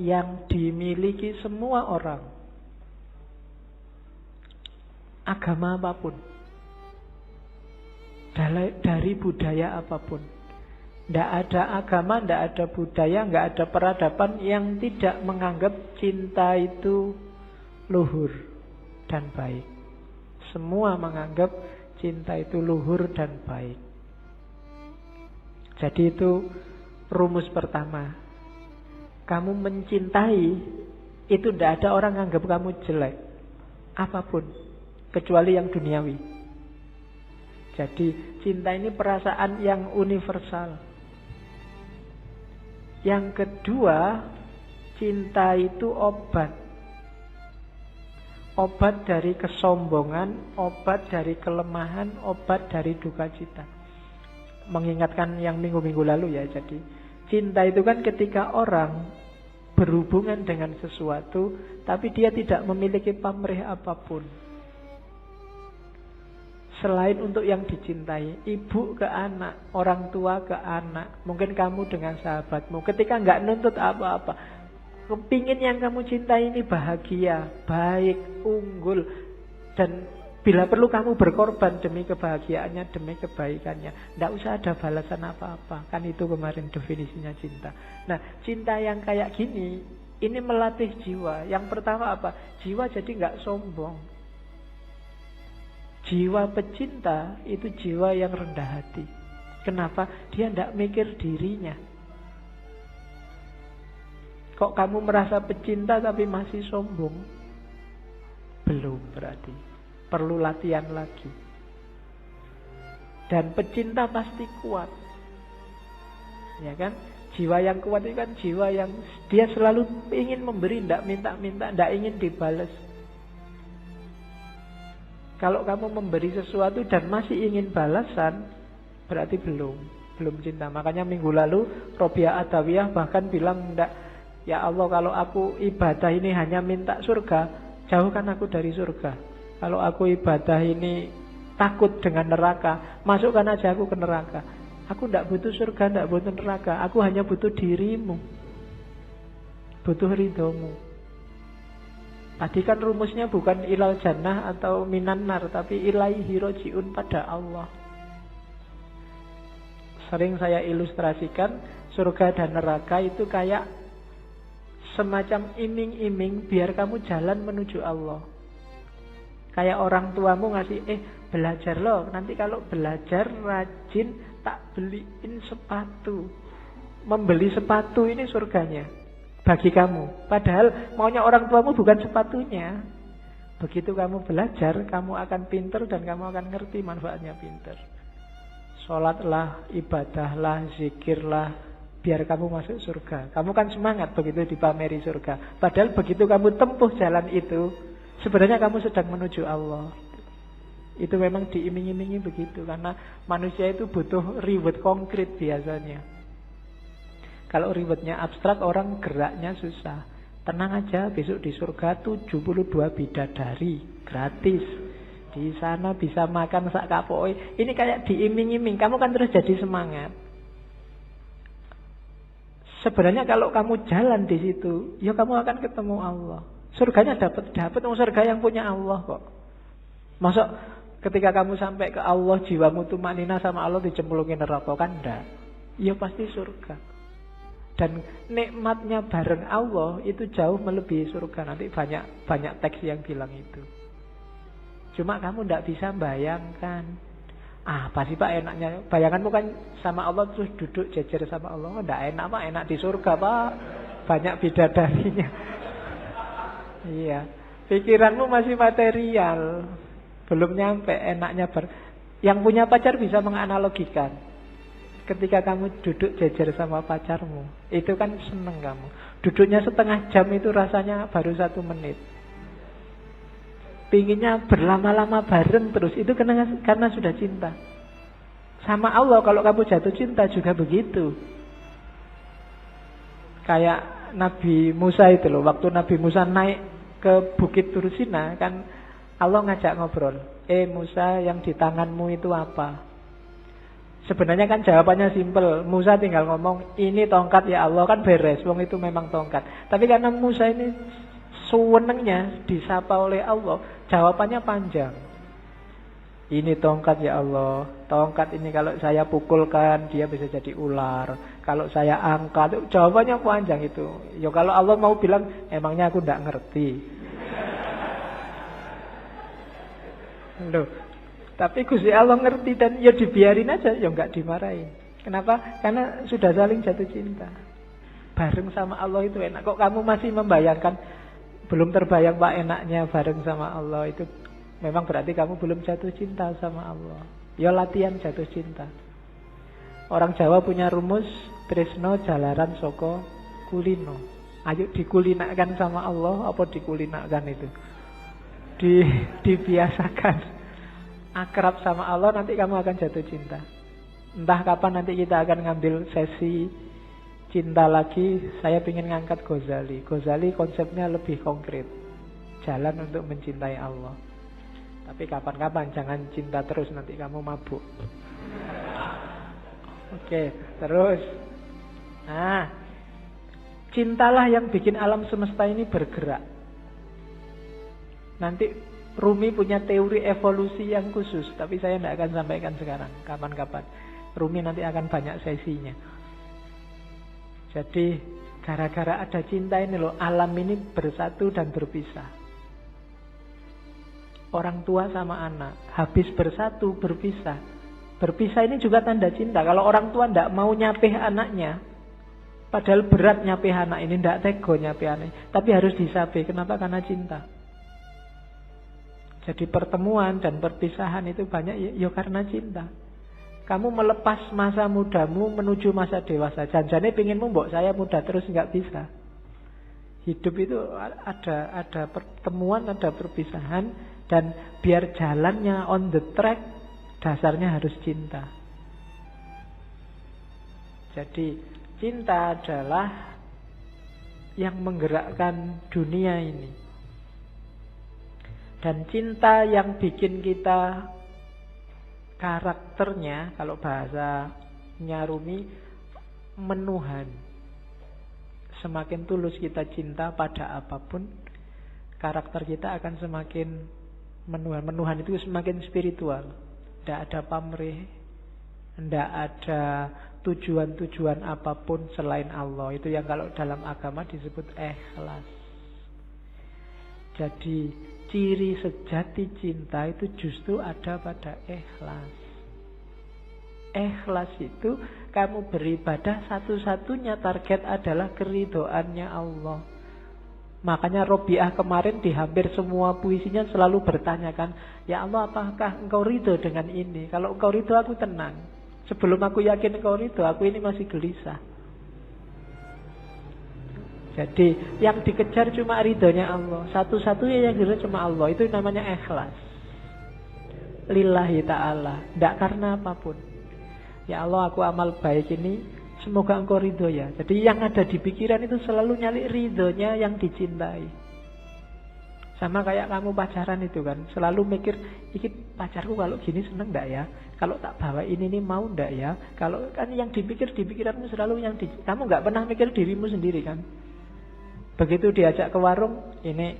yang dimiliki semua orang. Agama apapun. Dari budaya apapun. Tidak ada agama, tidak ada budaya, tidak ada peradaban yang tidak menganggap cinta itu luhur dan baik. Semua menganggap cinta itu luhur dan baik. Jadi itu rumus pertama. Kamu mencintai, itu tidak ada orang menganggap kamu jelek. Apapun. Kecuali yang duniawi. Jadi cinta ini perasaan yang universal. Yang kedua, cinta itu obat. Obat dari kesombongan, obat dari kelemahan, obat dari duka cita. Mengingatkan yang minggu-minggu lalu ya. Jadi cinta itu kan ketika orang berhubungan dengan sesuatu, tapi dia tidak memiliki pamrih apapun. Selain untuk yang dicintai, ibu ke anak, orang tua ke anak, mungkin kamu dengan sahabatmu, ketika nggak nuntut apa-apa, kepingin yang kamu cintai ini bahagia, baik, unggul, dan bila perlu kamu berkorban demi kebahagiaannya, demi kebaikannya. Nggak usah ada balasan apa-apa, kan itu kemarin definisinya cinta. Nah, cinta yang kayak gini, ini melatih jiwa. Yang pertama apa? Jiwa jadi nggak sombong. Jiwa pecinta itu jiwa yang rendah hati. Kenapa? Dia tidak mikir dirinya. Kok kamu merasa pecinta tapi masih sombong? Belum berarti. Perlu latihan lagi. Dan pecinta pasti kuat. Ya kan? Jiwa yang kuat itu kan jiwa yang dia selalu ingin memberi, tidak minta-minta, tidak ingin dibalas. Kalau kamu memberi sesuatu dan masih ingin balasan, berarti belum cinta. Makanya minggu lalu Robiah Adawiyah bahkan bilang, enggak, ya Allah, kalau aku ibadah ini hanya minta surga, jauhkan aku dari surga. Kalau aku ibadah ini takut dengan neraka, masukkan aja aku ke neraka. Aku tidak butuh surga, tidak butuh neraka. Aku hanya butuh dirimu, butuh ridhomu. Tadi kan rumusnya bukan ilal jannah atau minan nar, tapi ilaihi roji'un, pada Allah. Sering saya ilustrasikan surga dan neraka itu kayak semacam iming-iming biar kamu jalan menuju Allah. Kayak orang tuamu ngasih, belajar loh, nanti kalau belajar rajin tak beliin sepatu. Membeli sepatu ini surganya bagi kamu. Padahal maunya orang tuamu bukan sepatunya. Begitu kamu belajar, kamu akan pinter dan kamu akan ngerti manfaatnya pinter. Sholatlah, ibadahlah, zikirlah, biar kamu masuk surga. Kamu kan semangat begitu dipameri surga. Padahal begitu kamu tempuh jalan itu, sebenarnya kamu sedang menuju Allah. Itu memang diiming-imingi begitu. Karena manusia itu butuh reward konkret biasanya. Kalau rewardnya abstrak, orang geraknya susah. Tenang aja, besok di surga 72 bidadari gratis. Di sana bisa makan sak kapoe. Ini kayak diiming-iming. Kamu kan terus jadi semangat. Sebenarnya kalau kamu jalan di situ, ya kamu akan ketemu Allah. Surganya dapat surga yang punya Allah kok. Masuk ketika kamu sampai ke Allah, jiwamu tumanina sama Allah dicemplungin neraka, kan enggak? Ya pasti surga. Dan nikmatnya bareng Allah itu jauh melebihi surga. Nanti banyak teks yang bilang itu. Cuma kamu tidak bisa bayangkan. Apa sih Pak enaknya? Bayanganmu kan sama Allah terus duduk jejer sama Allah. Tidak enak Pak, enak di surga Pak. Banyak bidadarinya. Iya. Pikiranmu masih material. Belum nyampe enaknya. Yang punya pacar bisa menganalogikan. Ketika kamu duduk jejer sama pacarmu, itu kan seneng kamu. Duduknya setengah jam itu rasanya baru 1 menit. Pinginnya berlama-lama bareng terus, itu karena sudah cinta. Sama Allah kalau kamu jatuh cinta juga begitu. Kayak Nabi Musa itu loh, waktu Nabi Musa naik ke Bukit Tursina, kan Allah ngajak ngobrol. Musa, yang di tanganmu itu apa? Sebenarnya kan jawabannya simpel. Musa tinggal ngomong, ini tongkat ya Allah, kan beres. Wong itu memang tongkat. Tapi karena Musa ini sewenengnya disapa oleh Allah, jawabannya panjang. Ini tongkat ya Allah. Tongkat ini kalau saya pukulkan dia bisa jadi ular. Kalau saya angkat, jawabannya panjang itu. Ya kalau Allah mau bilang, emangnya aku tidak ngerti. Loh, tapi Gusti Allah ngerti dan ya dibiarin aja, ya enggak dimarahin. Kenapa? Karena sudah saling jatuh cinta. Bareng sama Allah itu enak. Kok kamu masih membayangkan, belum terbayang Pak enaknya bareng sama Allah itu? Memang berarti kamu belum jatuh cinta sama Allah. Ya latihan jatuh cinta. Orang Jawa punya rumus, tresno jalaran soko kulino. Ayo dikulinakan sama Allah apa dikulinakan itu? Dibiasakan. Akrab sama Allah, nanti kamu akan jatuh cinta. Entah kapan nanti kita akan ngambil sesi cinta lagi. Saya ingin ngangkat Ghazali. Ghazali konsepnya lebih konkret. Jalan untuk mencintai Allah. Tapi kapan-kapan jangan cinta terus, nanti kamu mabuk. Oke, terus. Nah, cintalah yang bikin alam semesta ini bergerak. Nanti Rumi punya teori evolusi yang khusus, tapi saya tidak akan sampaikan sekarang. Kapan-kapan. Rumi nanti akan banyak sesinya. Jadi, gara-gara ada cinta ini loh, alam ini bersatu dan berpisah. Orang tua sama anak habis bersatu berpisah. Berpisah ini juga tanda cinta. Kalau orang tua tidak mau nyapih anaknya, padahal berat nyapih anak ini, tidak tega nyapih anak, tapi harus disapih. Kenapa? Karena cinta. Jadi pertemuan dan perpisahan itu banyak ya karena cinta. Kamu melepas masa mudamu menuju masa dewasa. Janjane pinginmu mbok saya muda terus, nggak bisa. Hidup itu ada pertemuan, ada perpisahan. Dan biar jalannya on the track, dasarnya harus cinta. Jadi cinta adalah yang menggerakkan dunia ini. Dan cinta yang bikin kita karakternya, kalau bahasanya Rumi, menuhan. Semakin tulus kita cinta pada apapun, karakter kita akan semakin menuhan. Menuhan itu semakin spiritual. Tidak ada pamrih, tidak ada tujuan-tujuan apapun selain Allah. Itu yang kalau dalam agama disebut ikhlas. Jadi ciri sejati cinta itu justru ada pada ikhlas. Ikhlas itu kamu beribadah, satu-satunya target adalah keridhoannya Allah. Makanya Robiah kemarin di hampir semua puisinya selalu bertanyakan, ya Allah, apakah engkau ridho dengan ini? Kalau engkau ridho, aku tenang. Sebelum aku yakin engkau ridho, aku ini masih gelisah. Jadi yang dikejar cuma ridhonya Allah. Satu-satunya yang dikejar cuma Allah. Itu namanya ikhlas. Lillahi ta'ala. Tidak karena apapun. Ya Allah, aku amal baik ini, semoga engkau ridho ya. Jadi yang ada di pikiran itu selalu nyali ridhonya yang dicintai. Sama kayak kamu pacaran itu kan, selalu mikir, iki pacarku kalau gini seneng enggak ya? Kalau tak bawa ini mau enggak ya? Kalau kan yang dipikir di pikiranmu selalu yang kamu enggak pernah mikir dirimu sendiri kan? Begitu diajak ke warung, ini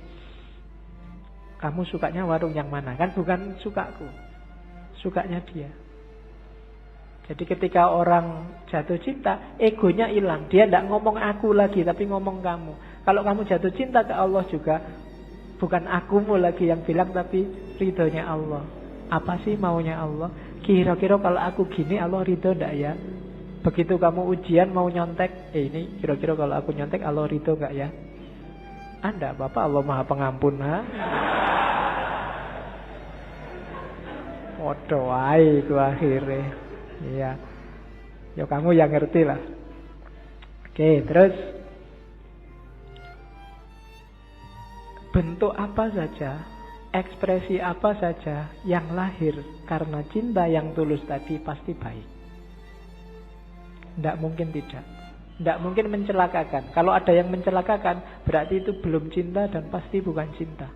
kamu sukanya warung yang mana? Kan bukan sukaku, sukanya dia. Jadi ketika orang jatuh cinta, egonya hilang. Dia tidak ngomong aku lagi, tapi ngomong kamu. Kalau kamu jatuh cinta ke Allah juga, bukan akumu lagi yang bilang, tapi ridhonya Allah. Apa sih maunya Allah? Kira-kira kalau aku gini, Allah ridho tidak ya? Begitu kamu ujian mau nyontek, ini kira-kira kalau aku nyontek, Allah ridho enggak ya? Anda, Bapak Allah Maha Pengampun, ha? Waduh, wae ku akhirnya. Iya. Ya kamu yang ngerti lah. Oke, terus bentuk apa saja, ekspresi apa saja yang lahir karena cinta yang tulus tadi pasti baik. Tidak mungkin tidak. Tidak mungkin mencelakakan. Kalau ada yang mencelakakan, berarti itu belum cinta dan pasti bukan cinta.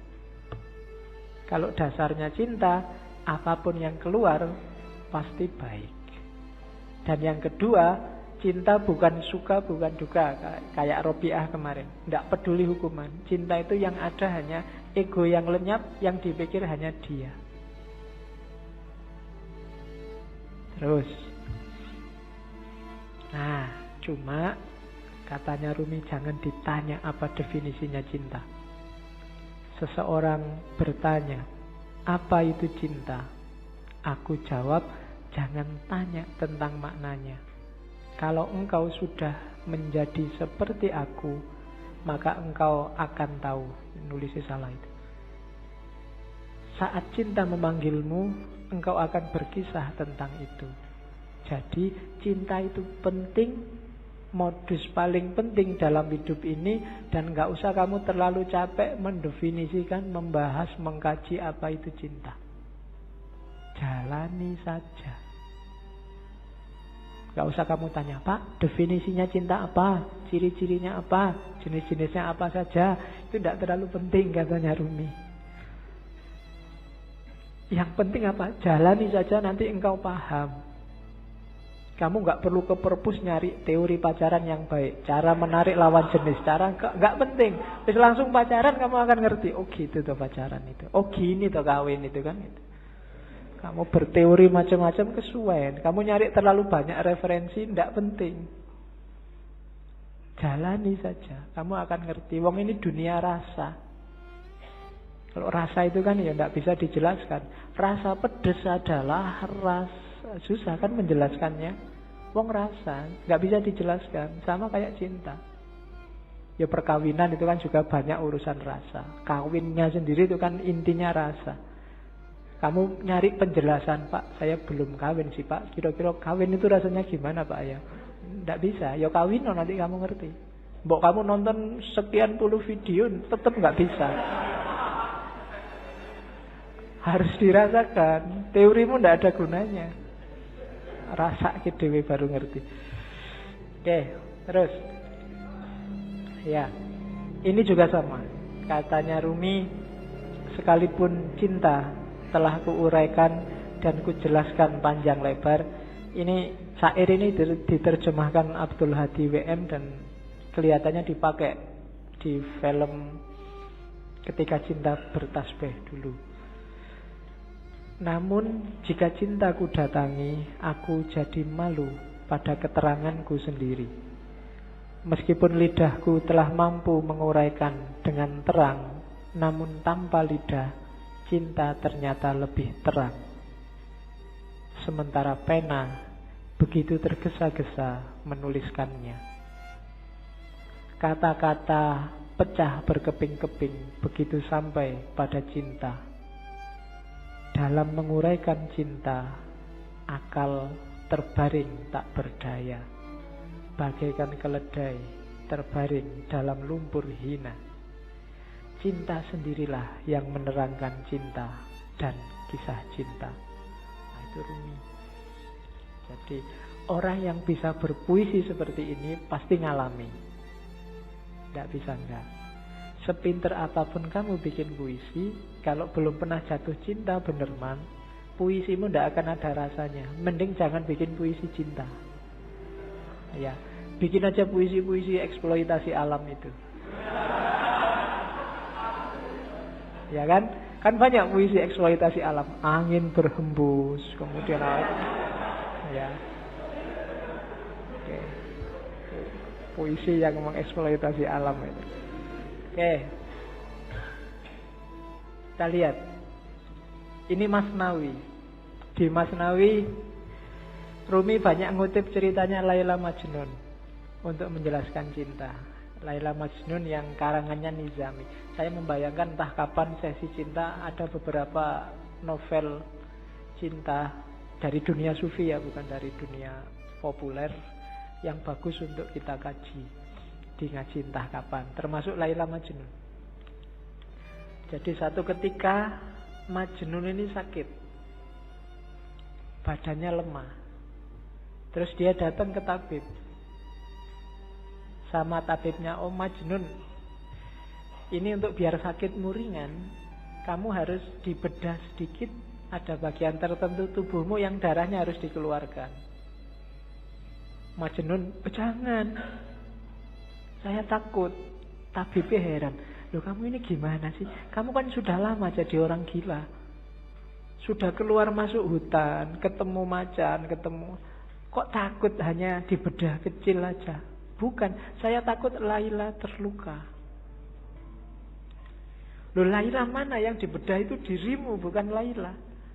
Kalau dasarnya cinta, apapun yang keluar pasti baik. Dan yang kedua, cinta bukan suka, bukan duka. Kayak Robiah kemarin. Tidak peduli hukuman. Cinta itu yang ada hanya ego yang lenyap, yang dipikir hanya dia. Terus. Nah, cuma katanya Rumi, jangan ditanya apa definisinya cinta. Seseorang bertanya, apa itu cinta? Aku jawab, jangan tanya tentang maknanya. Kalau engkau sudah menjadi seperti aku, maka engkau akan tahu. Nulisnya salah itu. Saat cinta memanggilmu, engkau akan berkisah tentang itu. Jadi cinta itu penting, modus paling penting dalam hidup ini. Dan gak usah kamu terlalu capek mendefinisikan, membahas, mengkaji apa itu cinta. Jalani saja. Gak usah kamu tanya, Pak, definisinya cinta apa? Ciri-cirinya apa? Jenis-jenisnya apa saja? Itu tidak terlalu penting, katanya Rumi. Yang penting apa? Jalani saja, nanti engkau paham. Kamu gak perlu ke perpus nyari teori pacaran yang baik, cara menarik lawan jenis, cara gak penting. Terus langsung pacaran kamu akan ngerti. Oh gitu tuh pacaran itu. Oh gini tuh kawin itu kan itu. Kamu berteori macam-macam kesuwen. Kamu nyari terlalu banyak referensi, tidak penting. Jalani saja. Kamu akan ngerti. Wong ini dunia rasa. Kalau rasa itu kan ya tidak bisa dijelaskan. Rasa pedes adalah rasa. Susah kan menjelaskannya. Wong rasa. Nggak bisa dijelaskan. Sama kayak cinta. Ya perkawinan itu kan juga banyak urusan rasa. Kawinnya sendiri itu kan intinya rasa. Kamu nyari penjelasan, Pak, saya belum kawin sih, Pak. Kira-kira kawin itu rasanya gimana, Pak, ya? Tidak bisa. Ya kawin, nanti kamu ngerti. Mbok kamu nonton sekian puluh video, tetap nggak bisa. Harus dirasakan. Teorimu tidak ada gunanya. Rasa dewe baru ngerti. Oke, terus. Ya, ini juga sama. Katanya Rumi, sekalipun cinta telah kuuraikan dan kujelaskan panjang lebar. Ini syair ini diterjemahkan Abdul Hadi WM dan kelihatannya dipakai di film Ketika Cinta Bertasbih dulu. Namun jika cintaku datangi, aku jadi malu pada keteranganku sendiri. Meskipun lidahku telah mampu menguraikan dengan terang, namun tanpa lidah cinta ternyata lebih terang. Sementara pena begitu tergesa-gesa menuliskannya. Kata-kata pecah berkeping-keping begitu sampai pada cinta. Dalam menguraikan cinta, akal terbaring tak berdaya. Bagaikan keledai terbaring dalam lumpur hina. Cinta sendirilah yang menerangkan cinta dan kisah cinta. Nah, itu Rumi. Jadi orang yang bisa berpuisi seperti ini pasti ngalami. Tidak bisa enggak. Sepinter apapun kamu bikin puisi, kalau belum pernah jatuh cinta benerman, puisimu tidak akan ada rasanya. Mending jangan bikin puisi cinta. Ya, bikin aja puisi-puisi eksploitasi alam itu. Ya kan? Kan banyak puisi eksploitasi alam. Angin berhembus, kemudian ya. Oke. Puisi yang mengeksploitasi alam itu. Oke. Kita lihat. Ini Masnawi. Di Masnawi Rumi banyak ngutip ceritanya Laila Majnun untuk menjelaskan cinta. Laila Majnun yang karangannya Nizami. Saya membayangkan entah kapan sesi cinta ada beberapa novel cinta dari dunia sufi ya, bukan dari dunia populer, yang bagus untuk kita kaji di ngaji entah kapan, termasuk Laila Majnun. Jadi satu ketika Majnun ini sakit, badannya lemah, terus dia datang ke tabib. Sama tabibnya, oh Majnun, ini untuk biar sakitmu ringan, kamu harus dibedah sedikit. Ada bagian tertentu tubuhmu yang darahnya harus dikeluarkan. Majnun, jangan. Saya takut. Tabibnya heran. Loh kamu ini gimana sih? Kamu kan sudah lama jadi orang gila. Sudah keluar masuk hutan, ketemu macan, ketemu. Kok takut hanya di bedah kecil aja? Bukan, saya takut Laila terluka. Loh Laila mana yang di bedah itu dirimu, bukan Laila.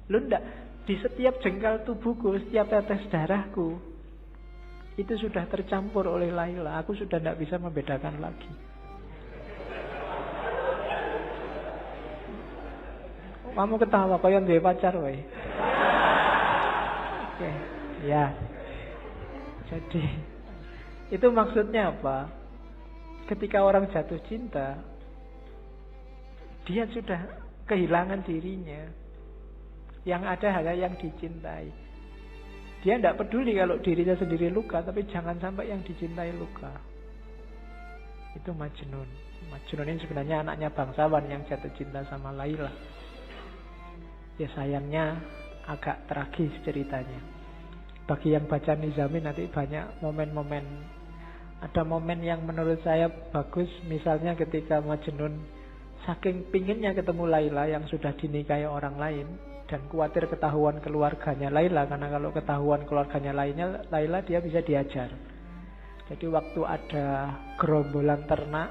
Loh enggak, di setiap jengkal tubuhku, setiap tetes darahku, itu sudah tercampur oleh Laila. Aku sudah tidak bisa membedakan lagi. Kamu ketawa kaya duwe pacar wae. Oke, ya. Jadi itu maksudnya apa? Ketika orang jatuh cinta, dia sudah kehilangan dirinya. Yang ada hanya yang dicintai. Dia tidak peduli kalau dirinya sendiri luka, tapi jangan sampai yang dicintai luka. Itu Majnun. Majnun ini sebenarnya anaknya bangsawan yang jatuh cinta sama Laila. Ya sayangnya agak tragis ceritanya. Bagi yang baca Nizami nanti banyak momen-momen. Ada momen yang menurut saya bagus. Misalnya ketika Majnun saking pinginnya ketemu Laila yang sudah dinikahi orang lain, dan khawatir ketahuan keluarganya Laila, karena kalau ketahuan keluarganya Laila dia bisa diajar. Jadi waktu ada gerombolan ternak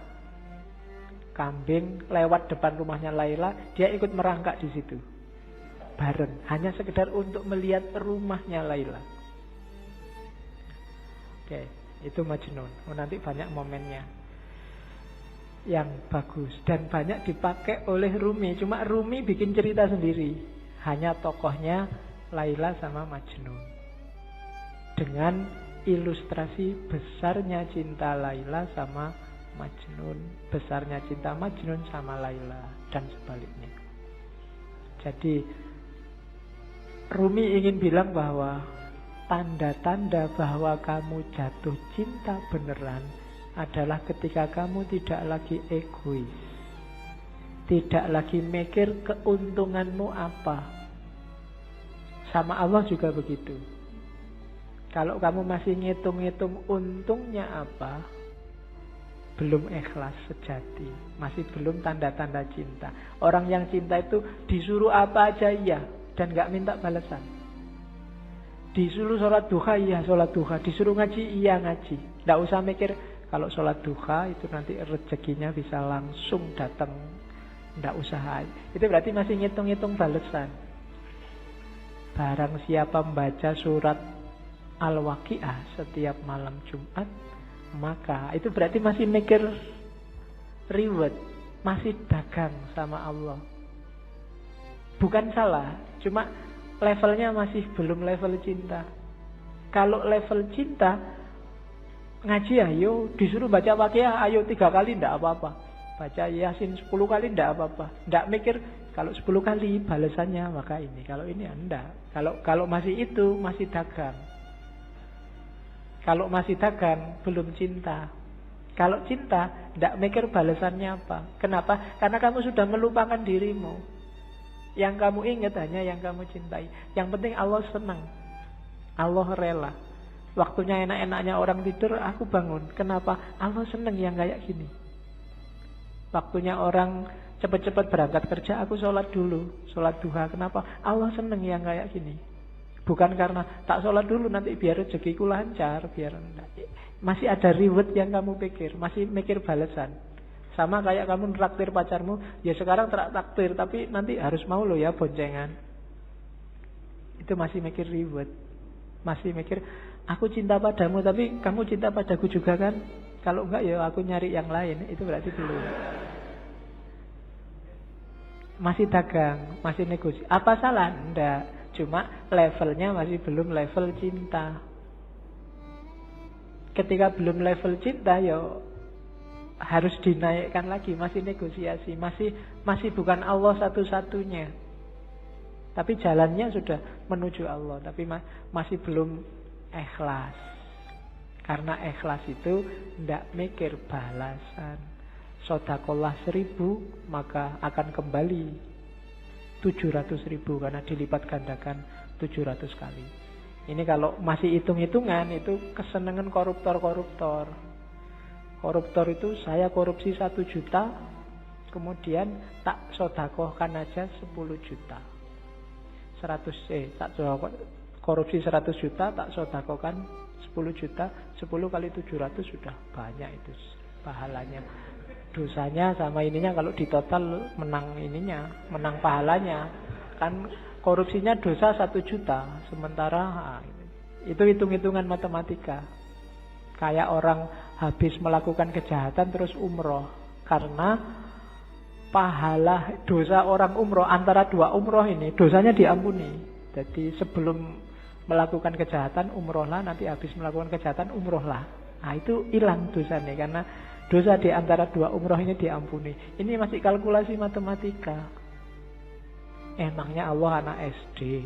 kambing lewat depan rumahnya Laila, dia ikut merangkak di situ. Bareng, hanya sekedar untuk melihat rumahnya Laila. Oke, itu Majnun. Nanti banyak momennya yang bagus dan banyak dipakai oleh Rumi. Cuma Rumi bikin cerita sendiri. Hanya tokohnya Laila sama Majnun. Dengan ilustrasi besarnya cinta Laila sama Majnun, besarnya cinta Majnun sama Laila, dan sebaliknya. Jadi Rumi ingin bilang bahwa tanda-tanda bahwa kamu jatuh cinta beneran adalah ketika kamu tidak lagi egois, tidak lagi mikir keuntunganmu apa. Sama Allah juga begitu. Kalau kamu masih ngitung-ngitung untungnya apa, belum ikhlas sejati, masih belum tanda-tanda cinta. Orang yang cinta itu disuruh apa aja iya, dan gak minta balasan. Disuruh sholat duha, iya sholat duha. Disuruh ngaji, iya ngaji. Gak usah mikir kalau sholat duha itu nanti rezekinya bisa langsung datang. Gak usah. Itu berarti masih ngitung-ngitung balasan. Barang siapa membaca surat Al-Waqi'ah setiap malam Jumat, maka itu berarti masih mikir reward, masih dagang sama Allah. Bukan salah, cuma levelnya masih belum level cinta. Kalau level cinta, ngaji ayo, disuruh baca Waqiah ayo 3 kali ndak apa-apa. Baca Yasin 10 kali ndak apa-apa. Ndak mikir kalau 10 kali balasannya maka ini. Kalau ini ndak. Kalau masih itu masih dagang. Kalau masih dagang belum cinta. Kalau cinta ndak mikir balasannya apa. Kenapa? Karena kamu sudah melupakan dirimu. Yang kamu ingat hanya yang kamu cintai. Yang penting Allah senang. Allah rela. Waktunya enak-enaknya orang tidur, aku bangun. Kenapa? Allah senang yang kayak gini. Waktunya orang cepat-cepat berangkat kerja, aku sholat dulu. Sholat duha. Kenapa? Allah senang yang kayak gini. Bukan karena tak sholat dulu nanti biar rezekiku lancar. Masih ada reward yang kamu pikir. Masih mikir balasan. Sama kayak kamu traktir pacarmu, ya sekarang traktir, tapi nanti harus mau loh ya boncengan. Itu masih mikir reward. Masih mikir, aku cinta padamu, tapi kamu cinta padaku juga kan? Kalau enggak ya aku nyari yang lain. Itu berarti belum. Masih dagang, masih negosiasi. Apa salah? Enggak. Cuma levelnya masih belum level cinta. Ketika belum level cinta, ya harus dinaikkan lagi, masih negosiasi, masih bukan Allah satu-satunya. Tapi jalannya sudah menuju Allah, tapi masih belum ikhlas. Karena ikhlas itu tidak mikir balasan. Sodakolah 1000 maka akan kembali 700.000 karena dilipat gandakan 700 kali. Ini kalau masih hitung-hitungan itu kesenangan koruptor-koruptor. Koruptor itu saya korupsi 1 juta, kemudian tak sodakohkan aja 10 juta. Korupsi 100 juta, tak sodakohkan 10 juta, 10 kali 700 sudah banyak itu pahalanya. Dosanya sama ininya kalau di total menang ininya, menang pahalanya. Kan korupsinya dosa 1 juta, sementara itu hitung-hitungan matematika. Kayak orang habis melakukan kejahatan terus umroh, karena pahala dosa orang umroh antara 2 umroh ini dosanya diampuni. Jadi sebelum melakukan kejahatan umrohlah, nanti habis melakukan kejahatan umrohlah. Nah itu hilang dosanya karena dosa di antara 2 umroh ini diampuni. Ini masih kalkulasi matematika. Emangnya Allah anak SD?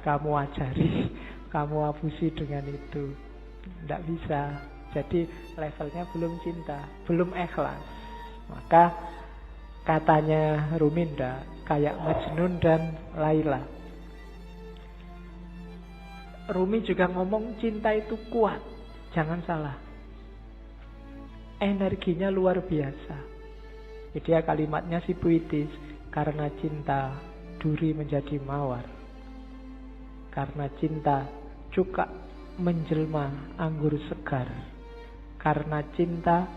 Kamu ajari, kamu abusi dengan itu. Tidak bisa. Jadi levelnya belum cinta, belum ikhlas. Maka katanya Ruminda kayak Majnun dan Laila. Rumi juga ngomong cinta itu kuat. Jangan salah. Energinya luar biasa. Jadi ya kalimatnya si puitis. Karena cinta duri menjadi mawar. Karena cinta cuka menjelma anggur segar. Karena cinta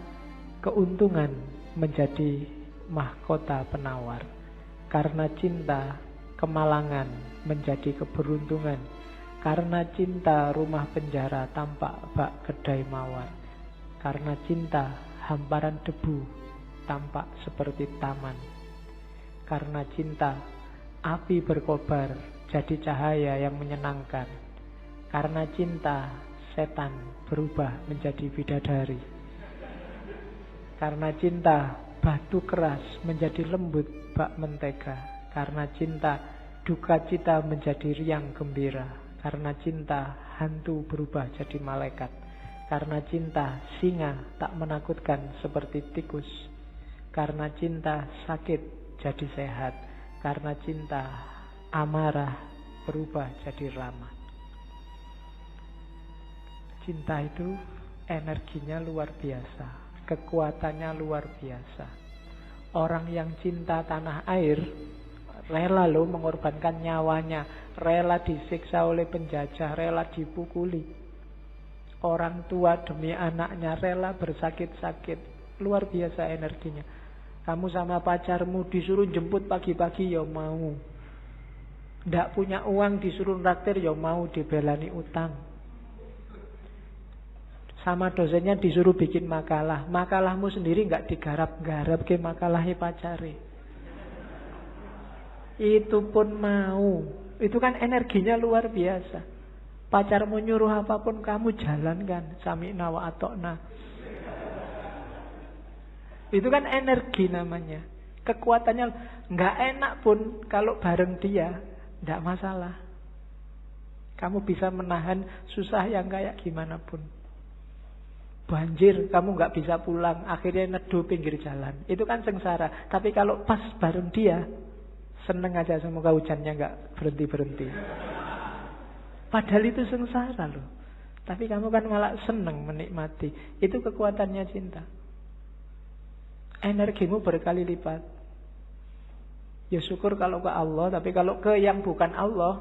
keuntungan menjadi mahkota penawar. Karena cinta kemalangan menjadi keberuntungan. Karena cinta rumah penjara tampak bak kedai mawar. Karena cinta hamparan debu tampak seperti taman. Karena cinta api berkobar jadi cahaya yang menyenangkan. Karena cinta setan berubah menjadi bidadari. Karena cinta batu keras menjadi lembut bak mentega. Karena cinta duka cita menjadi riang gembira. Karena cinta hantu berubah jadi malaikat. Karena cinta singa tak menakutkan seperti tikus. Karena cinta sakit jadi sehat. Karena cinta amarah berubah jadi ramah. Cinta itu energinya luar biasa, kekuatannya luar biasa. Orang yang cinta tanah air rela loh mengorbankan nyawanya, rela disiksa oleh penjajah, rela dipukuli. Orang tua demi anaknya rela bersakit-sakit. Luar biasa energinya. Kamu sama pacarmu disuruh jemput pagi-pagi ya mau. Nggak punya uang disuruh traktir ya mau, dibelani utang. Sama dosennya disuruh bikin makalah. Makalahmu sendiri nggak digarap-garap ke makalahnya pacare. Itu pun mau. Itu kan energinya luar biasa. Pacarmu nyuruh apapun kamu jalankan. Sami'na wa atokna. Itu kan energi namanya. Kekuatannya nggak enak pun kalau bareng dia, nggak masalah. Kamu bisa menahan susah yang kayak gimana pun. Banjir, kamu nggak bisa pulang, akhirnya neduh pinggir jalan. Itu kan sengsara. Tapi kalau pas bareng dia, seneng aja, semoga hujannya nggak berhenti-berhenti. Padahal itu sengsara loh. Tapi kamu kan malah seneng menikmati. Itu kekuatannya cinta. Energimu berkali lipat. Ya syukur kalau ke Allah, tapi kalau ke yang bukan Allah,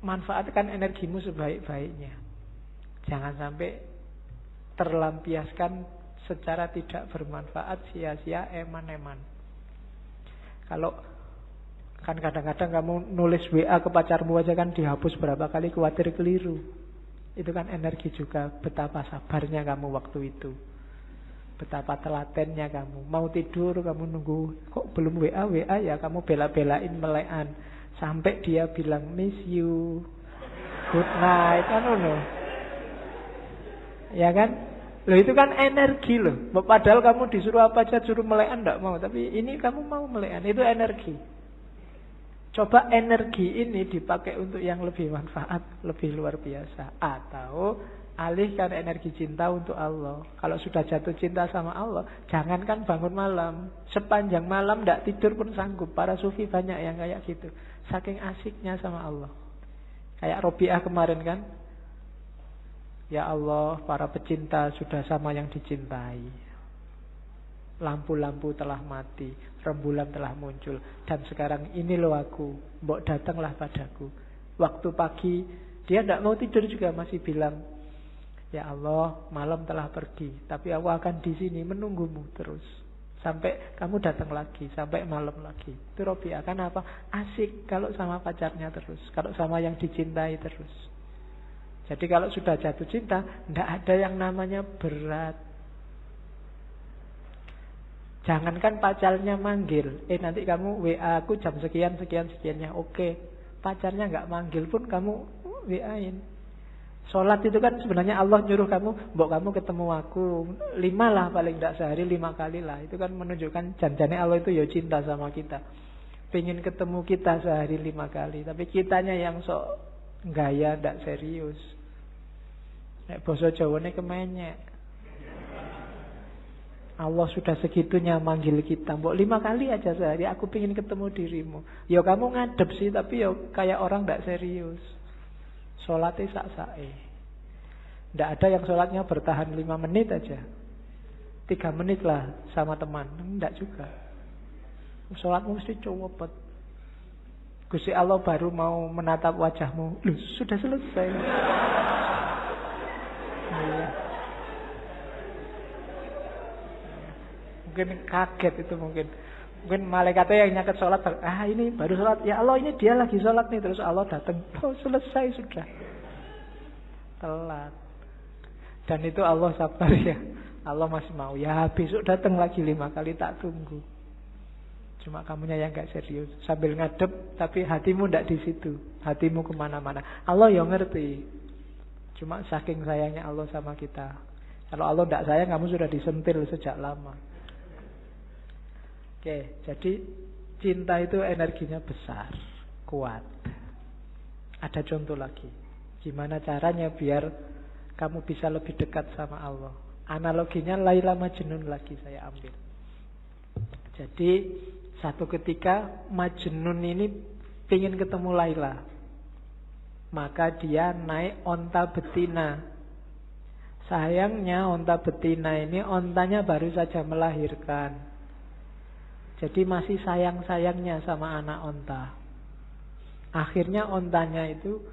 manfaatkan energimu sebaik-baiknya. Jangan sampai terlampiaskan secara tidak bermanfaat, sia-sia, eman-eman. Kalau kan kadang-kadang kamu nulis WA ke pacarmu aja kan dihapus berapa kali, khawatir keliru. Itu kan energi juga. Betapa sabarnya kamu waktu itu. Betapa telatennya kamu. Mau tidur kamu nunggu, kok belum WA ya, kamu bela-belain melekan sampai dia bilang miss you, good night, kan no. Ya kan? Loh itu kan energi loh. Padahal kamu disuruh apa aja, suruh melekan enggak mau, tapi ini kamu mau melekan, itu energi. Coba energi ini dipakai untuk yang lebih manfaat, lebih luar biasa. Atau alihkan energi cinta untuk Allah. Kalau sudah jatuh cinta sama Allah, jangankan bangun malam, sepanjang malam tidak tidur pun sanggup. Para sufi banyak yang kayak gitu, saking asiknya sama Allah. Kayak Robiah kemarin kan. Ya Allah, para pecinta sudah sama yang dicintai. Lampu-lampu telah mati, rembulan telah muncul, dan sekarang ini loh aku, mbok datanglah padaku. Waktu pagi, dia tidak mau tidur juga masih bilang, ya Allah, malam telah pergi, tapi aku akan di sini menunggumu terus. Sampai kamu datang lagi, sampai malam lagi. Itu Robiah. Kan apa? Asik kalau sama pacarnya terus, kalau sama yang dicintai terus. Jadi kalau sudah jatuh cinta, tidak ada yang namanya berat. Jangankan pacarnya manggil, nanti kamu WA aku jam sekian sekiannya, oke. Pacarnya nggak manggil pun kamu WA-in. Sholat itu kan sebenarnya Allah nyuruh kamu, mbok kamu ketemu aku 5 lah, paling tidak sehari 5 kali lah. Itu kan menunjukkan janjane Allah itu ya cinta sama kita. Pengen ketemu kita sehari 5 kali, tapi kitanya yang sok gaya, tidak serius. Nek basa Jawane kemenyek. Allah sudah segitunya manggil kita. Mbok 5 kali aja sehari, aku pengen ketemu dirimu. Ya kamu ngadep sih, tapi ya kayak orang tidak serius. Sholatnya sak-sae. Tidak ada yang sholatnya bertahan 5 menit aja. 3 menit lah sama teman. Tidak juga. Sholatmu mesti cepet. Gusti Allah baru mau menatap wajahmu, loh sudah selesai. Iya. Mungkin kaget itu mungkin malaikatnya yang nyaket sholat, ini baru sholat, ya Allah ini dia lagi sholat nih, terus Allah datang, oh selesai sudah, telat. Dan itu Allah sabar ya, Allah masih mau, ya besok datang lagi 5 kali, tak tunggu. Cuma kamunya yang gak serius, sambil ngadep tapi hatimu ndak di situ, hatimu kemana-mana. Allah yang ngerti, cuma saking sayangnya Allah sama kita. Kalau Allah ndak sayang, kamu sudah disentil sejak lama. Oke, jadi cinta itu energinya besar, kuat. Ada contoh lagi. Gimana caranya biar kamu bisa lebih dekat sama Allah? Analoginya Laila Majnun lagi saya ambil. Jadi satu ketika Majnun ini ingin ketemu Laila. Maka dia naik onta betina. Sayangnya onta betina ini ontanya baru saja melahirkan. Jadi masih sayang-sayangnya sama anak onta. Akhirnya ontanya itu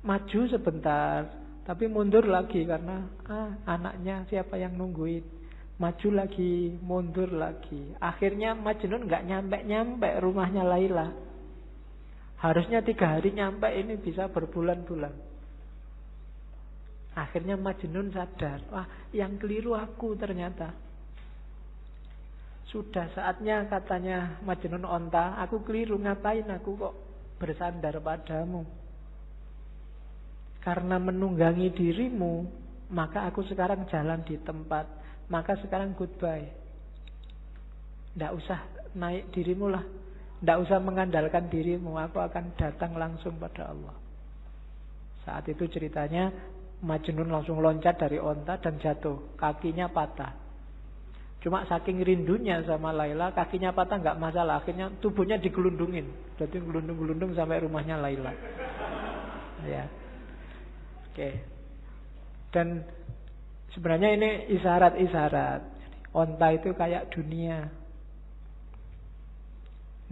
maju sebentar, tapi mundur lagi karena anaknya siapa yang nungguin. Maju lagi, mundur lagi. Akhirnya Majnun nggak nyampe rumahnya Laila. Harusnya 3 hari nyampe, ini bisa berbulan-bulan. Akhirnya Majnun sadar, wah yang keliru aku ternyata. Sudah saatnya katanya Majnun onta, aku keliru, ngapain aku kok bersandar padamu. Karena menunggangi dirimu, maka aku sekarang jalan di tempat. Maka sekarang goodbye. Tidak usah naik dirimu lah, tidak usah mengandalkan dirimu, aku akan datang langsung pada Allah. Saat itu ceritanya Majnun langsung loncat dari onta dan jatuh, kakinya patah. Cuma saking rindunya sama Laila, kakinya patah nggak masalah. Akhirnya tubuhnya digelundungin. Jadi gelundung-gelundung sampai rumahnya Laila. Ya, oke. Dan sebenarnya ini isyarat-isyarat. Onta itu kayak dunia.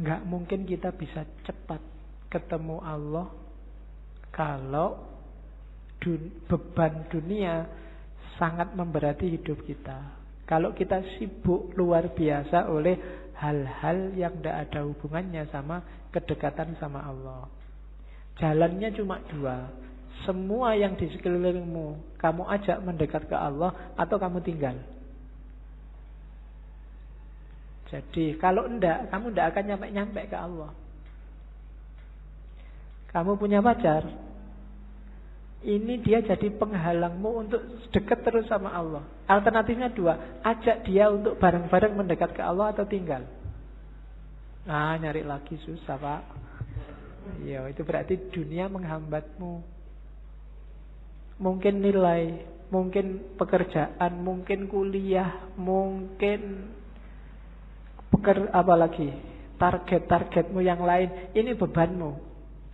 Nggak mungkin kita bisa cepat ketemu Allah kalau beban dunia sangat memberati hidup kita. Kalau kita sibuk luar biasa oleh hal-hal yang tidak ada hubungannya sama kedekatan sama Allah. Jalannya cuma 2. Semua yang di sekelilingmu kamu ajak mendekat ke Allah atau kamu tinggal. Jadi kalau enggak, kamu enggak akan nyampe-nyampe ke Allah. Kamu punya pacar, ini dia jadi penghalangmu untuk dekat terus sama Allah. Alternatifnya 2, ajak dia untuk bareng-bareng mendekat ke Allah atau tinggal. Nyari lagi susah Pak. Ya, itu berarti dunia menghambatmu. Mungkin nilai, mungkin pekerjaan, mungkin kuliah, mungkin apalagi target-targetmu yang lain. Ini bebanmu.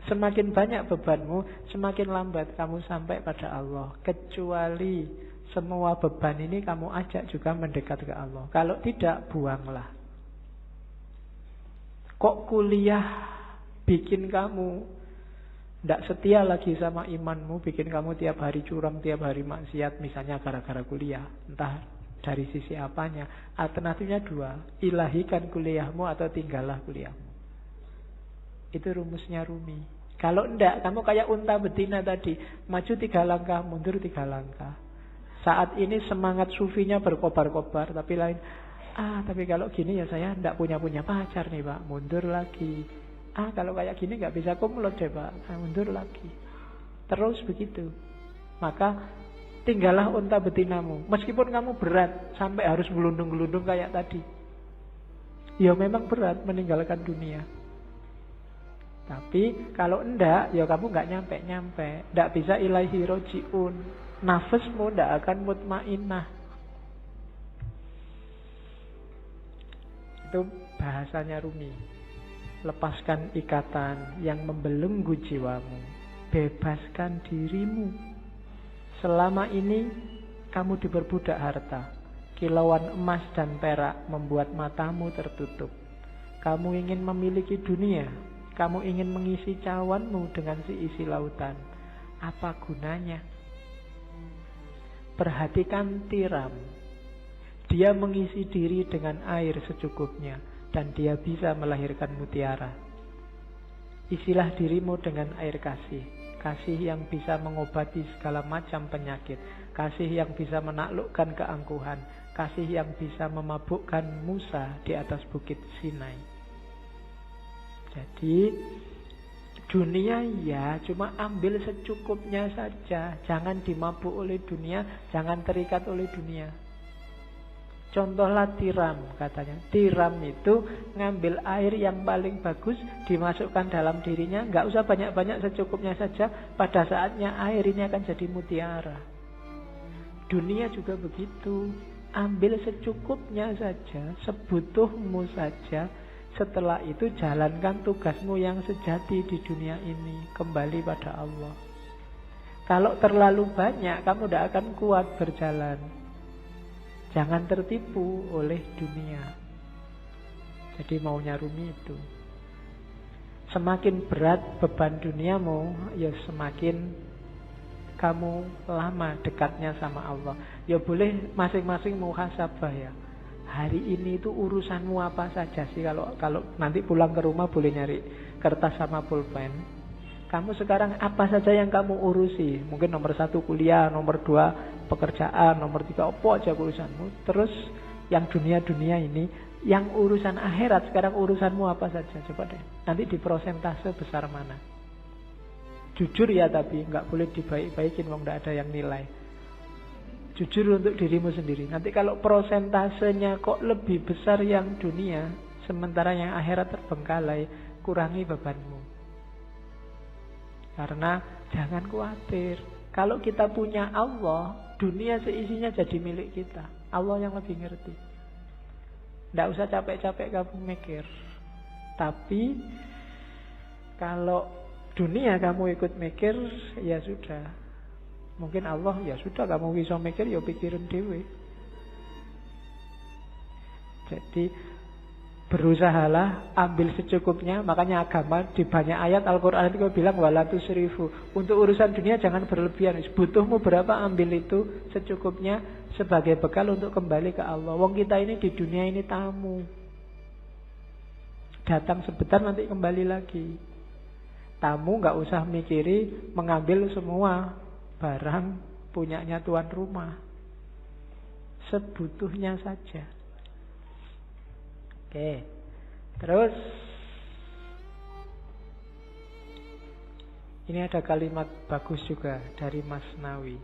Semakin banyak bebanmu, semakin lambat kamu sampai pada Allah. Kecuali semua beban ini kamu ajak juga mendekat ke Allah. Kalau tidak, buanglah. Kok kuliah bikin kamu tidak setia lagi sama imanmu, bikin kamu tiap hari curang, tiap hari maksiat, misalnya gara-gara kuliah. Entah dari sisi apanya. Alternatifnya dua, ilahikan kuliahmu atau tinggallah kuliahmu. Itu rumusnya Rumi. Kalau enggak, kamu kayak unta betina tadi, maju 3 langkah, mundur 3 langkah. Saat ini semangat sufinya berkobar-kobar, tapi lain, tapi kalau gini ya saya enggak punya pacar nih Pak, mundur lagi. Kalau kayak gini nggak bisa kumlot deh Pak, mundur lagi. Terus begitu. Maka tinggallah unta betinamu. Meskipun kamu berat sampai harus gelundung-gelundung kayak tadi. Ya memang berat meninggalkan dunia. Tapi kalau enggak, ya kamu nggak nyampe-nyampe. Nggak bisa ilaihi roji'un. Nafasmu nggak akan mutmainnah. Itu bahasanya Rumi. Lepaskan ikatan yang membelenggu jiwamu. Bebaskan dirimu. Selama ini kamu diperbudak harta. Kilauan emas dan perak membuat matamu tertutup. Kamu ingin memiliki dunia. Kamu ingin mengisi cawanmu dengan seisi lautan. Apa gunanya? Perhatikan tiram. Dia mengisi diri dengan air secukupnya. Dan dia bisa melahirkan mutiara. Isilah dirimu dengan air kasih. Kasih yang bisa mengobati segala macam penyakit. Kasih yang bisa menaklukkan keangkuhan. Kasih yang bisa memabukkan Musa di atas bukit Sinai. Jadi dunia ya cuma ambil secukupnya saja. Jangan dimabuk oleh dunia. Jangan terikat oleh dunia. Contohlah tiram katanya. Tiram itu ngambil air yang paling bagus, dimasukkan dalam dirinya, nggak usah banyak-banyak, secukupnya saja. Pada saatnya air ini akan jadi mutiara. Dunia juga begitu. Ambil secukupnya saja, sebutuhmu saja. Setelah itu jalankan tugasmu yang sejati di dunia ini. Kembali pada Allah. Kalau terlalu banyak, kamu tidak akan kuat berjalan. Jangan tertipu oleh dunia. Jadi maunya Rumi itu. Semakin berat beban duniamu, ya semakin kamu lama dekatnya sama Allah. Ya boleh masing-masing muhasabah ya. Hari ini itu urusanmu apa saja sih? Kalau nanti pulang ke rumah boleh nyari kertas sama pulpen. Kamu sekarang apa saja yang kamu urusi? Mungkin nomor 1 kuliah, nomor 2 pekerjaan, nomor 3 apa aja urusanmu. Terus yang dunia-dunia ini, yang urusan akhirat sekarang urusanmu apa saja? Coba deh. Nanti di prosentase besar mana? Jujur ya, tapi nggak boleh dibaik-baikin, wong nggak ada yang nilai. Jujur untuk dirimu sendiri. Nanti kalau prosentasenya kok lebih besar yang dunia, sementara yang akhirat terbengkalai, kurangi bebanmu. Karena jangan khawatir. Kalau kita punya Allah, dunia seisinya jadi milik kita. Allah yang lebih ngerti. Tidak usah capek-capek kamu mikir. Tapi kalau dunia kamu ikut mikir, ya sudah. Mungkin Allah, ya sudah kamu bisa mikir, ya pikirin dewe. Jadi berusahalah ambil secukupnya. Makanya agama di banyak ayat Al-Quran itu bilang wala tusrifu. Untuk urusan dunia jangan berlebihan. Butuhmu berapa, ambil itu secukupnya sebagai bekal untuk kembali ke Allah. Wong kita ini di dunia ini tamu. Datang sebentar nanti kembali lagi. Tamu gak usah mikiri mengambil semua barang punyanya tuan rumah. Sebutuhnya saja. Oke. Terus ini ada kalimat bagus juga dari Masnawi.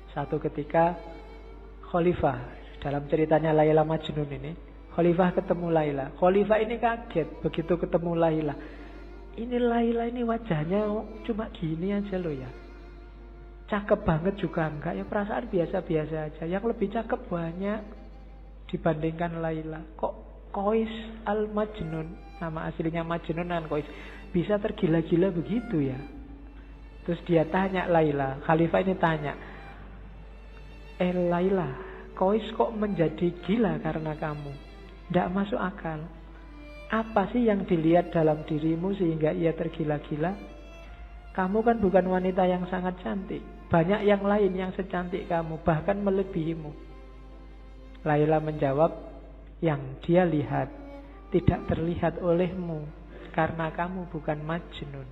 Satu ketika Khalifah, dalam ceritanya Laila Majnun ini, Khalifah ketemu Laila. Khalifah ini kaget begitu ketemu Laila. Ini Laila ini wajahnya cuma gini aja loh ya. Cakep banget juga enggak ya, perasaan biasa-biasa aja. Yang lebih cakep banyak dibandingkan Laila. Kok Qais al-Majnun Nama aslinya Majnun Kois. Bisa tergila-gila begitu ya. Terus dia tanya Laila, Khalifah ini tanya, Laila, Kois kok menjadi gila karena kamu? Tidak masuk akal. Apa sih yang dilihat dalam dirimu sehingga ia tergila-gila? Kamu kan bukan wanita yang sangat cantik. Banyak yang lain yang secantik kamu, bahkan melebihimu. Laila menjawab, yang dia lihat tidak terlihat olehmu karena kamu bukan Majnun.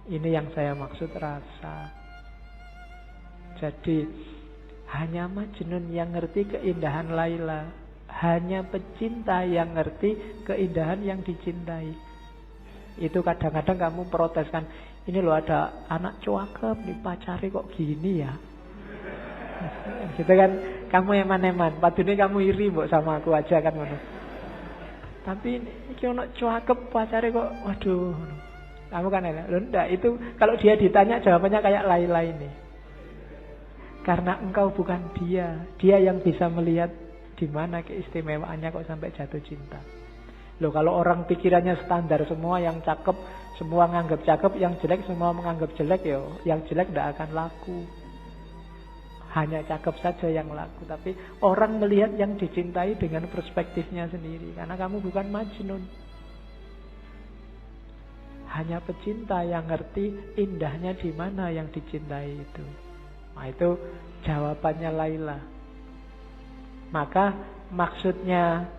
Ini yang saya maksud rasa. Jadi hanya Majnun yang ngerti keindahan Laila. Hanya pecinta yang ngerti keindahan yang dicintai. Itu kadang-kadang kamu proteskan, ini loh ada anak cakep nih, pacari kok gini ya. Gitu kan, kamu eman-eman, padahal kamu iri mbok sama aku aja kan ngono. Tapi iki ono cakep pacare kok waduh. Kamu kan enak. Loh enggak, itu kalau dia ditanya jawabannya kayak Laila ini. Karena engkau bukan dia. Dia yang bisa melihat di mana keistimewaannya kok sampai jatuh cinta. Loh kalau orang pikirannya standar, semua yang cakep, semua menganggap cakep, yang jelek semua menganggap jelek, ya yang jelek tidak akan laku. Hanya cakep saja yang laku. Tapi orang melihat yang dicintai dengan perspektifnya sendiri. Karena kamu bukan Majnun. Hanya pecinta yang ngerti indahnya di mana yang dicintai itu. Nah itu jawabannya Laila. Maka maksudnya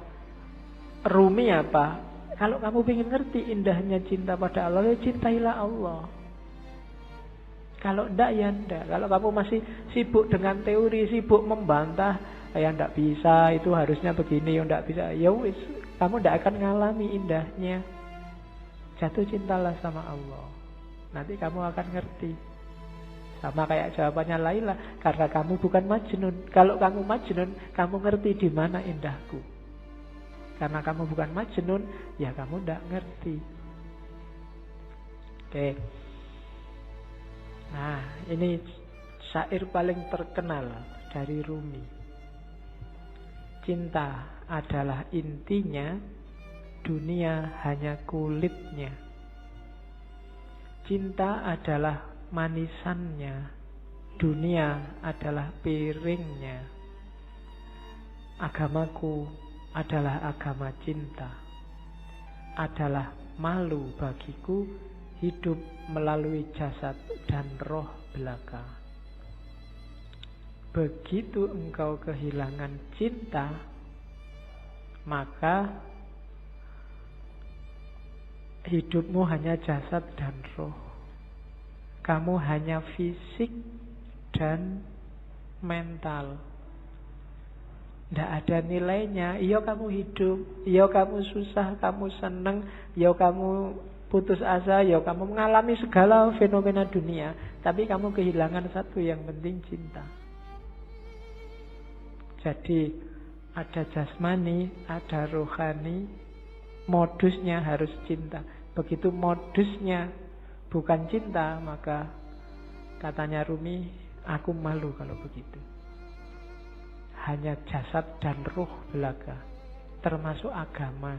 Rumi apa? Kalau kamu ingin ngerti indahnya cinta pada Allah, ya cintailah Allah. Kalau enggak ya enggak. Kalau kamu masih sibuk dengan teori, sibuk membantah, ya enggak bisa, itu harusnya begini, ya enggak bisa. Ya wis, kamu enggak akan ngalami indahnya. Jatuh cintalah sama Allah. Nanti kamu akan ngerti. Sama kayak jawabannya Laila, karena kamu bukan Majnun. Kalau kamu Majnun, kamu ngerti di mana indahku. Karena kamu bukan Majnun, ya kamu enggak ngerti. Oke. Nah, ini syair paling terkenal dari Rumi. Cinta adalah intinya, dunia hanya kulitnya. Cinta adalah manisannya, dunia adalah piringnya. Agamaku adalah agama cinta. Adalah malu bagiku hidup melalui jasad dan roh belaka. Begitu engkau kehilangan cinta, maka hidupmu hanya jasad dan roh. Kamu hanya fisik dan mental. Tidak ada nilainya. Iya kamu hidup, iya kamu susah, kamu seneng, iya kamu putus asa, ya kamu mengalami segala fenomena dunia. Tapi kamu kehilangan satu yang penting, cinta. Jadi ada jasmani, ada rohani. Modusnya harus cinta. Begitu modusnya bukan cinta, maka katanya Rumi, aku malu kalau begitu. Hanya jasad dan roh belaka. Termasuk agama.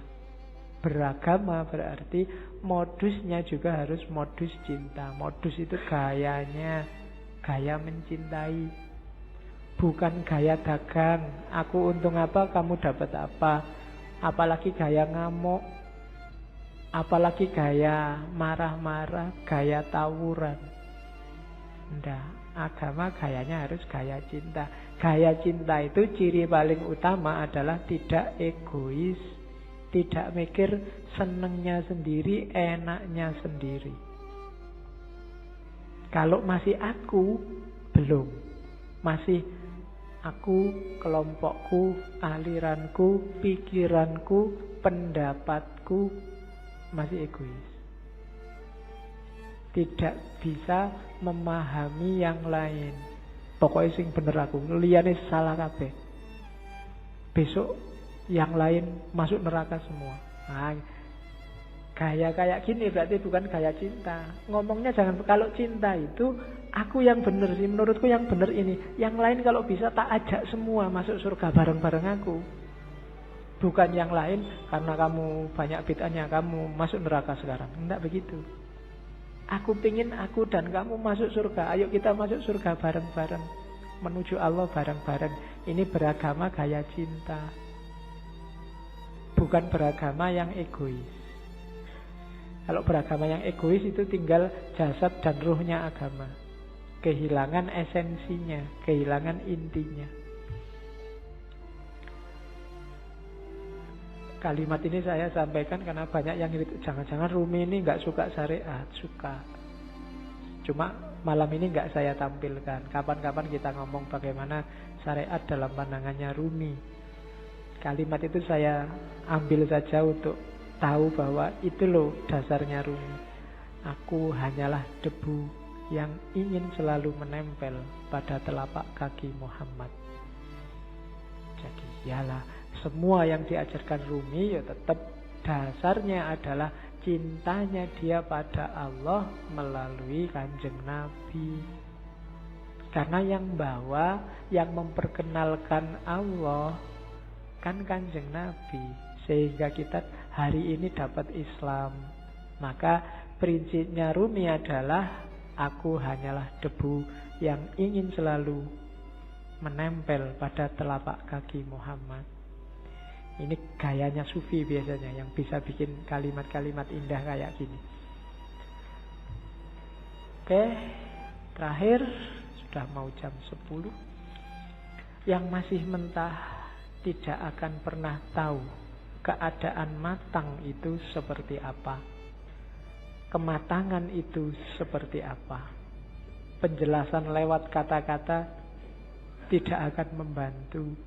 Beragama berarti modusnya juga harus modus cinta. Modus itu gayanya, gaya mencintai, bukan gaya dagang. Aku untung apa, kamu dapat apa. Apalagi gaya ngamuk, apalagi gaya marah-marah, gaya tawuran. Nggak, agama gayanya harus gaya cinta. Gaya cinta itu ciri paling utama adalah tidak egois. Tidak mikir senengnya sendiri, enaknya sendiri. Kalau masih aku, belum. Masih aku, kelompokku, aliranku, pikiranku, pendapatku, masih egois. Tidak bisa memahami yang lain. Pokoknya sing bener aku, liyane salah kabeh. Besok yang lain masuk neraka semua. Nah, gaya kayak gini berarti bukan gaya cinta. Ngomongnya jangan, kalau cinta itu aku yang benar sih, menurutku yang benar ini. Yang lain kalau bisa tak ajak semua masuk surga bareng-bareng aku. Bukan yang lain, karena kamu banyak bid'ahnya kamu masuk neraka sekarang. Tidak begitu. Aku pingin aku dan kamu masuk surga. Ayo kita masuk surga bareng-bareng, menuju Allah bareng-bareng. Ini beragama gaya cinta, bukan beragama yang egois. Kalau beragama yang egois itu tinggal jasad dan ruhnya agama, kehilangan esensinya, kehilangan intinya. Kalimat ini saya sampaikan karena banyak yang jangan-jangan Rumi ini nggak suka syariat. Suka, cuma malam ini nggak saya tampilkan. Kapan-kapan kita ngomong bagaimana syariat dalam pandangannya Rumi. Kalimat itu saya ambil saja untuk tahu bahwa itu loh dasarnya Rumi. Aku hanyalah debu yang ingin selalu menempel pada telapak kaki Muhammad. Jadi ialah semua yang diajarkan Rumi ya tetap dasarnya adalah cintanya dia pada Allah melalui Kanjeng Nabi. Karena yang bawa, yang memperkenalkan Allah kan Kanjeng Nabi. Sehingga kita hari ini dapat Islam. Maka prinsipnya Rumi adalah aku hanyalah debu yang ingin selalu menempel pada telapak kaki Muhammad. Ini gayanya sufi biasanya, yang bisa bikin kalimat-kalimat indah kayak gini. Oke, terakhir sudah mau jam 10. Yang masih mentah tidak akan pernah tahu keadaan matang itu seperti apa, kematangan itu seperti apa. Penjelasan lewat kata-kata tidak akan membantu.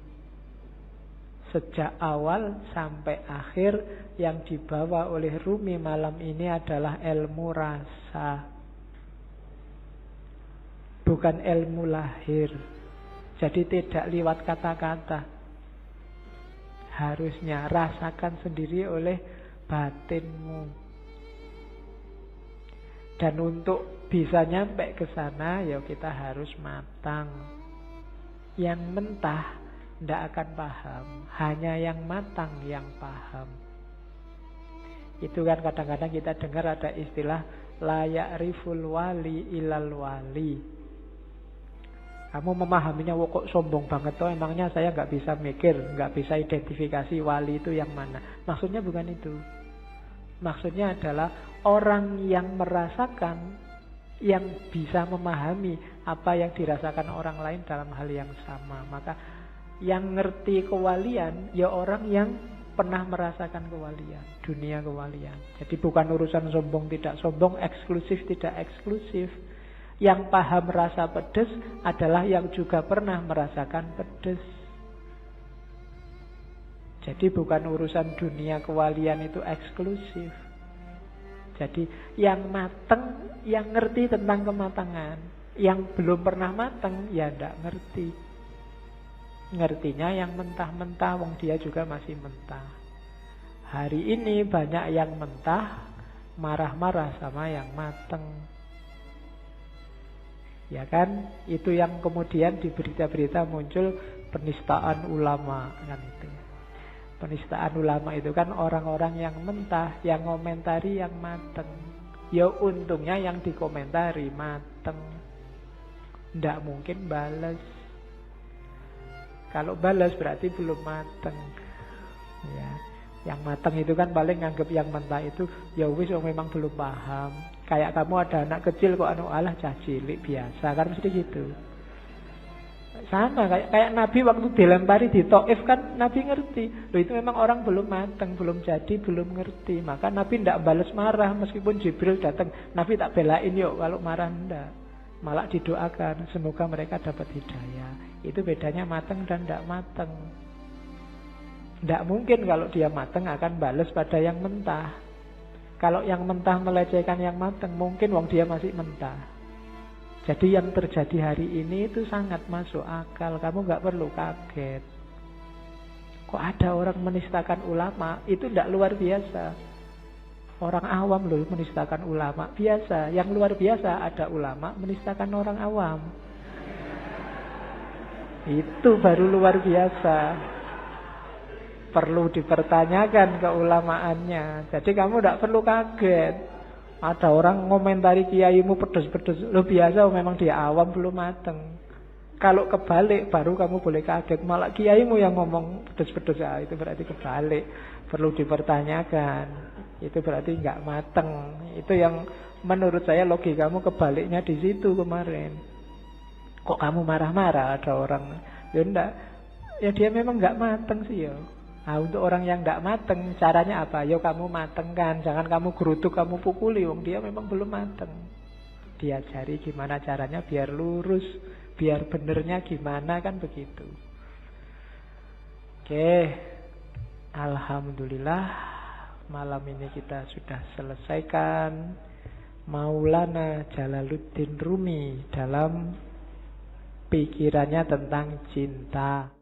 Sejak awal sampai akhir yang dibawa oleh Rumi malam ini adalah ilmu rasa, bukan ilmu lahir. Jadi tidak lewat kata-kata, harusnya rasakan sendiri oleh batinmu. Dan untuk bisa nyampe ke sana ya kita harus matang. Yang mentah tidak akan paham, hanya yang matang yang paham. Itu kan kadang-kadang kita dengar ada istilah la ya'riful wali ilal wali. Kamu memahaminya, kok sombong banget toh, emangnya saya nggak bisa mikir, nggak bisa identifikasi wali itu yang mana. Maksudnya bukan itu. Maksudnya adalah orang yang merasakan, yang bisa memahami apa yang dirasakan orang lain dalam hal yang sama. Maka yang ngerti kewalian ya orang yang pernah merasakan kewalian, dunia kewalian. Jadi bukan urusan sombong tidak sombong, eksklusif tidak eksklusif. Yang paham rasa pedes adalah yang juga pernah merasakan pedes. Jadi bukan urusan dunia kewalian itu eksklusif. Jadi yang mateng, yang ngerti tentang kematangan. Yang belum pernah mateng ya tidak ngerti. Ngertinya yang mentah-mentah, wong dia juga masih mentah. Hari ini banyak yang mentah, marah-marah sama yang mateng. Ya kan? Itu yang kemudian di berita-berita muncul penistaan ulama kan itu. Penistaan ulama itu kan orang-orang yang mentah, yang ngomentari yang mateng. Ya untungnya yang dikomentari mateng. Nggak mungkin balas. Kalau balas berarti belum mateng. Ya, yang mateng itu kan paling nganggep yang mentah itu ya wis memang belum paham. Kayak kamu ada anak kecil kok alah cah cilik biasa kan mesti gitu. Sama kayak Nabi waktu dilempari di Taif kan Nabi ngerti. Loh itu memang orang belum mateng, belum jadi, belum ngerti. Maka Nabi tidak balas marah meskipun Jibril datang. Nabi tak belain yuk kalau marah enggak. Malah didoakan semoga mereka dapat hidayah. Itu bedanya mateng dan tidak mateng. Tidak mungkin kalau dia mateng akan balas pada yang mentah. Kalau yang mentah melecehkan yang mateng, mungkin wong dia masih mentah. Jadi yang terjadi hari ini itu sangat masuk akal. Kamu nggak perlu kaget. Kok ada orang menistakan ulama? Itu tidak luar biasa. Orang awam loh menistakan ulama. Biasa. Yang luar biasa ada ulama menistakan orang awam. Itu baru luar biasa. perlu dipertanyakan keulamaannya. Jadi kamu tidak perlu kaget. Ada orang ngomentari kiaimu pedes-pedes. Lo biasa memang dia awam belum mateng. Kalau kebalik baru kamu boleh kaget. Malah kiaimu yang ngomong pedes-pedes, itu berarti kebalik. Perlu dipertanyakan. Itu berarti nggak mateng. Itu yang menurut saya logikamu kebaliknya di situ kemarin. Kok kamu marah-marah ada orang? Ya enggak. Ya dia memang nggak mateng sih ya. Nah, untuk orang yang tidak mateng, caranya apa? Ya kamu matengkan, jangan kamu gerutuk, kamu pukuli. Wong dia memang belum mateng. Diajari gimana caranya biar lurus, biar benernya gimana, kan begitu. Oke, alhamdulillah malam ini kita sudah selesaikan Maulana Jalaluddin Rumi dalam pikirannya tentang cinta.